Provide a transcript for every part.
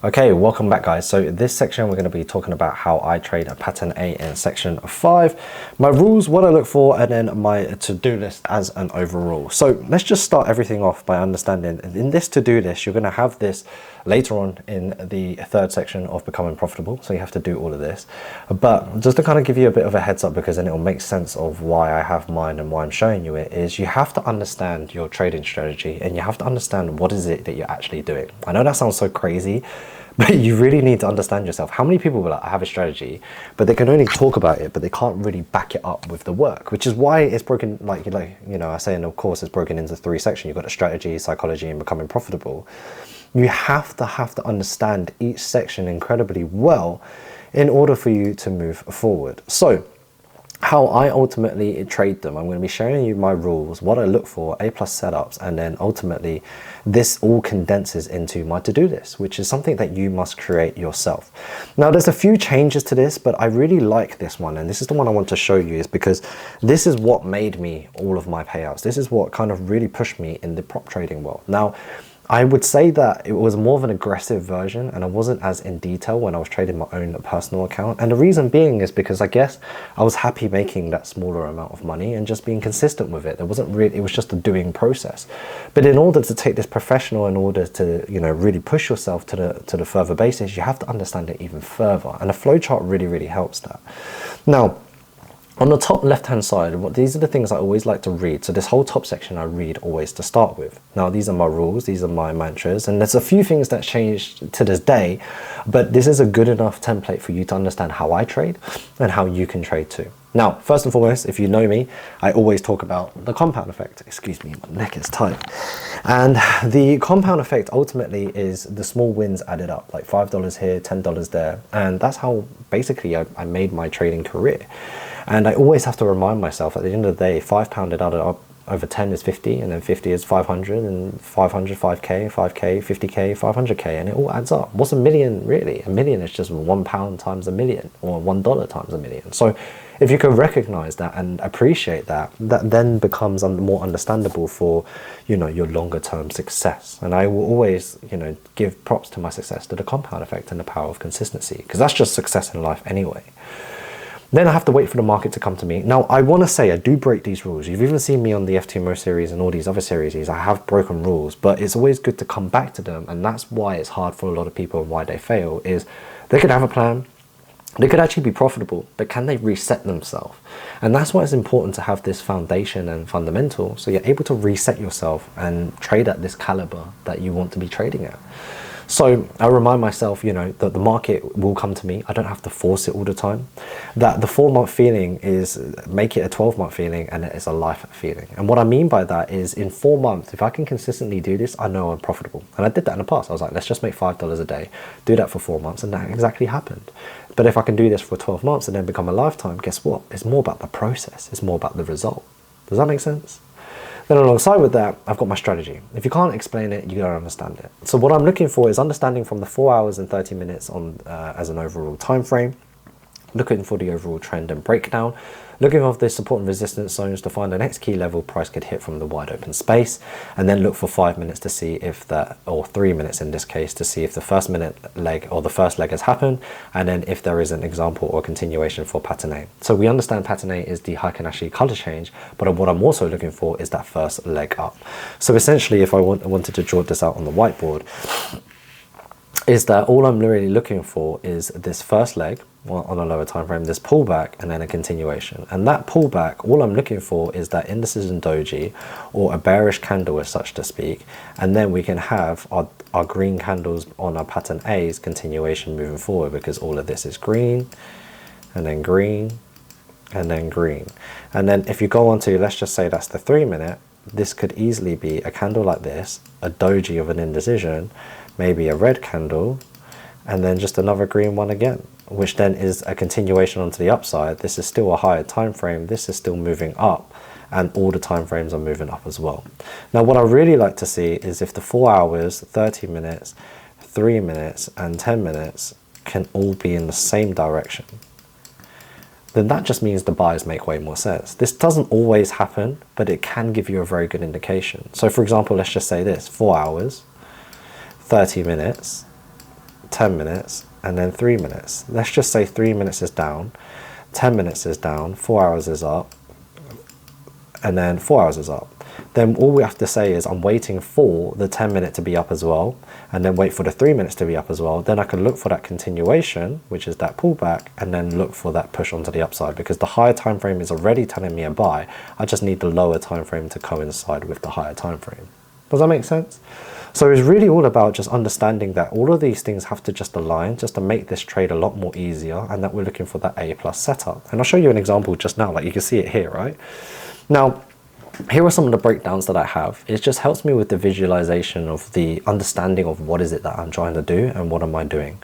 Okay, welcome back guys. So this section we're going to be talking about how I trade a pattern A in section 5, my rules, what I look for, and then my to-do list as an overall. So let's just start everything off by understanding in this to-do list, you're going to have this later on in the third section of becoming profitable. So you have to do all of this, but just to kind of give you a bit of a heads up, because then it will make sense of why I have mine and why I'm showing you it, is you have to understand your trading strategy and you have to understand what is it that you're actually doing. I know that sounds so crazy, but you really need to understand yourself. How many people will like, I have a strategy, but they can only talk about it, but they can't really back it up with the work, which is why it's broken, like you know, I say in the course it's broken into 3 sections. You've got the strategy, psychology, and becoming profitable. You have to understand each section incredibly well in order for you to move forward. So how I ultimately trade them, I'm going to be showing you my rules, what I look for, A+ setups, and then ultimately this all condenses into my to-do list, which is something that you must create yourself. Now there's a few changes to this, but I really like this one, and this is the one I want to show you, is because this is what made me all of my payouts. This is what kind of really pushed me in the prop trading world. Now I would say that it was more of an aggressive version, and I wasn't as in detail when I was trading my own personal account. And the reason being is because I guess I was happy making that smaller amount of money and just being consistent with it. There wasn't really, it was just a doing process. But in order to take this professional, in order to, you know, really push yourself to the further basis, you have to understand it even further. And a flowchart really helps that. Now, on the top left hand side, these are the things I always like to read. So this whole top section I read always to start with. Now these are my rules, these are my mantras, and there's a few things that changed to this day, but this is a good enough template for you to understand how I trade and how you can trade too. Now, first and foremost, if you know me, I always talk about the compound effect. Excuse me, my neck is tight. And the compound effect ultimately is the small wins added up, like $5 here, $10 there. And that's how basically I made my trading career. And I always have to remind myself at the end of the day, £5 added up over 10 is 50, and then 50 is 500, and 500, 5k, 5k, 50k, 500k, and it all adds up. What's a million really? A million is just £1 times a million, or $1 times a million. So if you can recognize that and appreciate that, that then becomes more understandable for, you know, your longer term success. And I will always, you know, give props to my success, to the compound effect and the power of consistency, because that's just success in life anyway. Then I have to wait for the market to come to me. Now, I want to say I do break these rules. You've even seen me on the FTMO series and all these other series. I have broken rules, but it's always good to come back to them. And that's why it's hard for a lot of people and why they fail, is they could have a plan. They could actually be profitable, but can they reset themselves? And that's why it's important to have this foundation and fundamental, so you're able to reset yourself and trade at this caliber that you want to be trading at. So I remind myself, you know, that the market will come to me. I don't have to force it all the time. That the 4-month feeling is, make it a 12-month feeling, and it is a life feeling. And what I mean by that is, in 4 months, if I can consistently do this, I know I'm profitable. And I did that in the past. I was like, let's just make $5 a day, do that for 4 months, and that exactly happened. But if I can do this for 12 months and then become a lifetime, guess what? It's more about the process. It's more about the result. Does that make sense? Then alongside with that, I've got my strategy. If you can't explain it, you don't understand it. So what I'm looking for is understanding from the 4 hours and 30 minutes on as an overall time frame, looking for the overall trend and breakdown, looking for the support and resistance zones to find the next key level price could hit from the wide open space, and then look for 5 minutes to see if that, or 3 minutes in this case, to see if the first minute leg or the first leg has happened, and then if there is an example or continuation for pattern A. So we understand pattern A is the Heikin-Ashi color change, but what I'm also looking for is that first leg up. So essentially, if I wanted to draw this out on the whiteboard, is that all I'm really looking for is this first leg on a lower time frame, this pullback, and then a continuation. And that pullback, all I'm looking for is that indecision doji, or a bearish candle as such to speak, and then we can have our green candles on our pattern A's continuation moving forward, because all of this is green, and then green, and then green. And then if you go on to, let's just say that's the 3 minute, this could easily be a candle like this, a doji of an indecision, maybe a red candle, and then just another green one again, which then is a continuation onto the upside. This is still a higher time frame, this is still moving up, and all the time frames are moving up as well. Now what I really like to see is if the 4 hours, 30 minutes, 3 minutes, and 10 minutes can all be in the same direction, then that just means the buys make way more sense. This doesn't always happen, but it can give you a very good indication. So for example, let's just say this, 4 hours, 30 minutes, 10 minutes, and then 3 minutes. Let's just say 3 minutes is down, 10 minutes is down, 4 hours is up, and then 4 hours is up. Then all we have to say is I'm waiting for the 10 minute to be up as well, and then wait for the 3 minutes to be up as well. Then I can look for that continuation, which is that pullback, and then look for that push onto the upside, because the higher time frame is already telling me a buy. I just need the lower time frame to coincide with the higher time frame. Does that make sense? So it's really all about just understanding that all of these things have to just align just to make this trade a lot more easier, and that we're looking for that A plus setup. And I'll show you an example just now, like you can see it here, right? Now, here are some of the breakdowns that I have. It just helps me with the visualization of the understanding of what is it that I'm trying to do and what am I doing.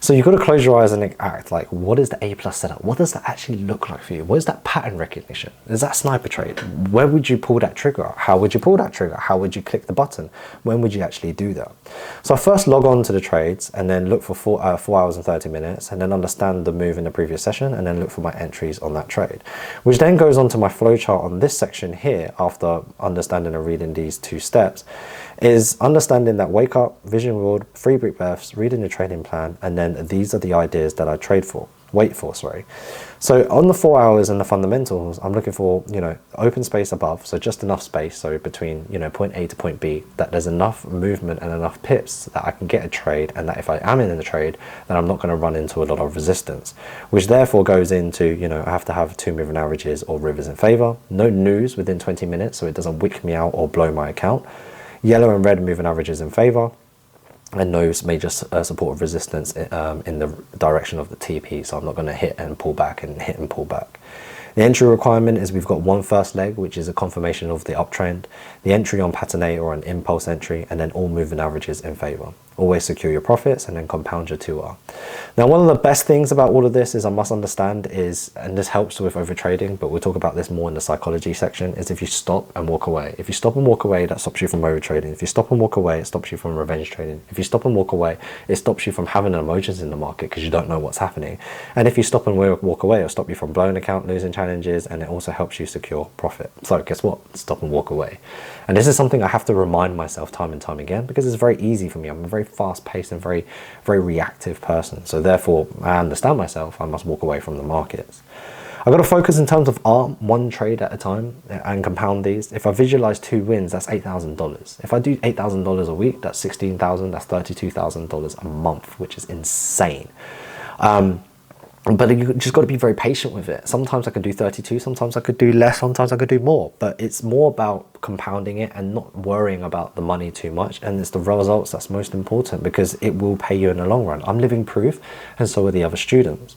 So you've got to close your eyes and act like, what is the A plus setup? What does that actually look like for you? What is that pattern recognition? Is that sniper trade? Where would you pull that trigger? How would you pull that trigger? How would you click the button? When would you actually do that? So I first log on to the trades and then look for 4 hours and 30 minutes, and then understand the move in the previous session, and then look for my entries on that trade, which then goes on to my flowchart on this section here. After understanding and reading these 2 steps, is understanding that wake up, vision board, 3 brick breaths, reading the trading plan, and then these are the ideas that I wait for, sorry. So on the 4 hours and the fundamentals, I'm looking for, open space above, so just enough space, so between, point A to point B, that there's enough movement and enough pips that I can get a trade, and that if I am in the trade, then I'm not going to run into a lot of resistance, which therefore goes into, I have to have 2 moving averages or rivers in favor, no news within 20 minutes, so it doesn't wick me out or blow my account, yellow and red moving averages in favor, and no major support of resistance in the direction of the TP, so I'm not going to hit and pull back and hit and pull back. The entry requirement is we've got one first leg, which is a confirmation of the uptrend, the entry on pattern A or an impulse entry, and then all moving averages in favor. Always secure your profits and then compound your 2R. Now, one of the best things about all of this is I must understand is, and this helps with overtrading, but we'll talk about this more in the psychology section, is if you stop and walk away. If you stop and walk away, that stops you from overtrading. If you stop and walk away, it stops you from revenge trading. If you stop and walk away, it stops you from having emotions in the market because you don't know what's happening. And if you stop and walk away, it'll stop you from blowing account, losing challenges, and it also helps you secure profit. So guess what? Stop and walk away. And this is something I have to remind myself time and time again, because it's very easy for me. I'm a very fast-paced and very, very reactive person. So therefore, I understand myself. I must walk away from the markets. I've got to focus in terms of ARM, one trade at a time, and compound these. If I visualize 2 wins, that's $8,000. If I do $8,000 a week, that's $16,000. That's $32,000 a month, which is insane. But you just got to be very patient with it. Sometimes I could do 32, sometimes I could do less, sometimes I could do more. But it's more about compounding it and not worrying about the money too much. And it's the results that's most important, because it will pay you in the long run. I'm living proof, and so are the other students.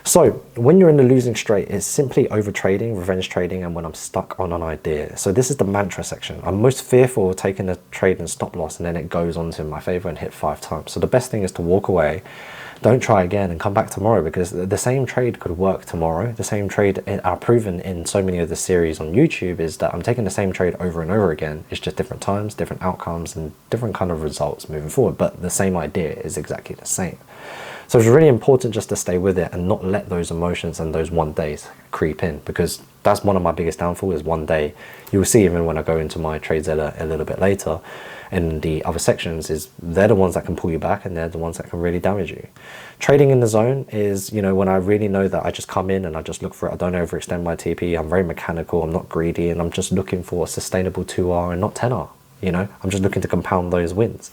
So when you're in the losing straight, it's simply over trading, revenge trading, and when I'm stuck on an idea. So this is the mantra section. I'm most fearful of taking a trade and stop loss, and then it goes on to my favor and hit 5 times. So the best thing is to walk away. Don't try again and come back tomorrow, because the same trade could work tomorrow. The same trade I've proven in so many of the series on YouTube is that I'm taking the same trade over and over again. It's just different times, different outcomes, and different kind of results moving forward. But the same idea is exactly the same. So it's really important just to stay with it and not let those emotions and those 1 days creep in, because that's one of my biggest downfalls is 1 day. You'll see even when I go into my TradeZilla a little bit later in the other sections, is they're the ones that can pull you back, and they're the ones that can really damage you. Trading in the zone is, when I really know that I just come in and I just look for it. I don't overextend my TP. I'm very mechanical. I'm not greedy, and I'm just looking for a sustainable 2R and not 10R. I'm just looking to compound those wins.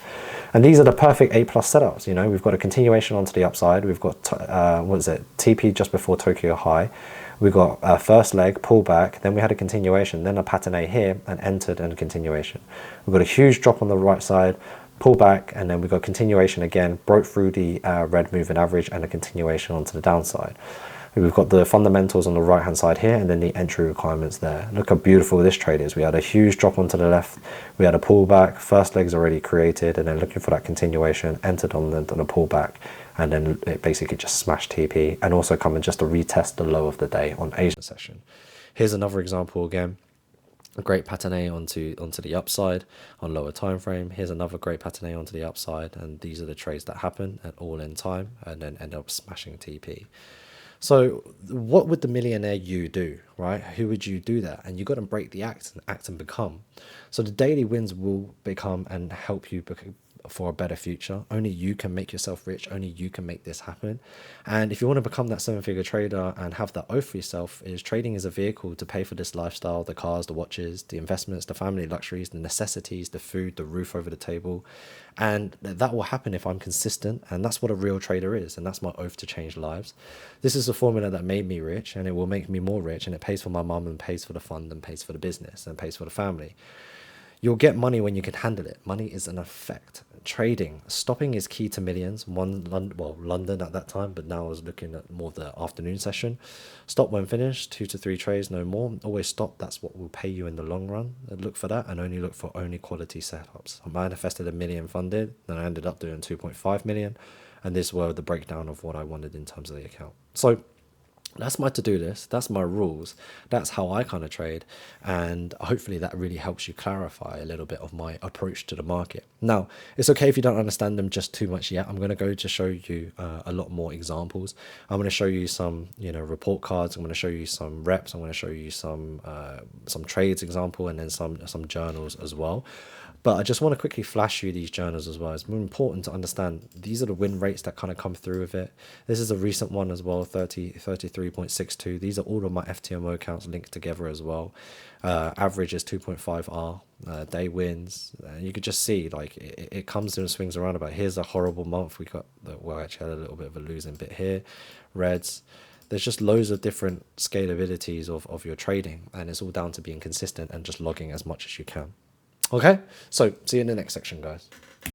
And these are the perfect A plus setups. We've got a continuation onto the upside. We've got, TP just before Tokyo high. We got a first leg, pullback, then we had a continuation, then a pattern A here, and entered and a continuation. We've got a huge drop on the right side, pullback, and then we got continuation again, broke through the red moving average, and a continuation onto the downside. We've got the fundamentals on the right hand side here, and then the entry requirements there. Look how beautiful this trade is. We had a huge drop onto the left, we had a pullback, first leg's already created, and then looking for that continuation, entered on the pullback, and then it basically just smashed TP, and also coming just to retest the low of the day on Asian session. Here's another example again. A great pattern A onto the upside on lower time frame. Here's another great pattern A onto the upside, and these are the trades that happen at all in time and then end up smashing TP. So what would the millionaire you do, right? Who would you do that? And you've got to break the act and become. So the daily wins will become and help you for a better future. Only you can make yourself rich. Only you can make this happen. And if you want to become that 7-figure trader and have that oath for yourself, is trading is a vehicle to pay for this lifestyle, the cars, the watches, the investments, the family luxuries, the necessities, the food, the roof over the table. And that will happen if I'm consistent. And that's what a real trader is. And that's my oath to change lives. This is a formula that made me rich, and it will make me more rich. And it pays for my mum and pays for the fund and pays for the business and pays for the family. You'll get money when you can handle it. Money is an effect. Trading, stopping is key to millions. London at that time, but now I was looking at more the afternoon session. Stop when finished, 2 to 3 trades, no more. Always stop. That's what will pay you in the long run. Look for that and only look for only quality setups. I manifested 1 million funded, then I ended up doing 2.5 million. And this were the breakdown of what I wanted in terms of the account. So that's my to-do list. That's my rules. That's how I kind of trade. And hopefully that really helps you clarify a little bit of my approach to the market. Now, it's okay if you don't understand them just too much yet. I'm going to go to show you a lot more examples. I'm going to show you some, report cards. I'm going to show you some reps. I'm going to show you some trades example, and then some journals as well. But I just want to quickly flash you these journals as well. It's more important to understand these are the win rates that kind of come through with it. This is a recent one as well, 33.62. These are all of my FTMO accounts linked together as well. Average is 2.5R. Day wins. You could just see like it comes and swings around about. Here's a horrible month. We got actually had a little bit of a losing bit here. Reds. There's just loads of different scalabilities of your trading, and it's all down to being consistent and just logging as much as you can. Okay, so see you in the next section, guys.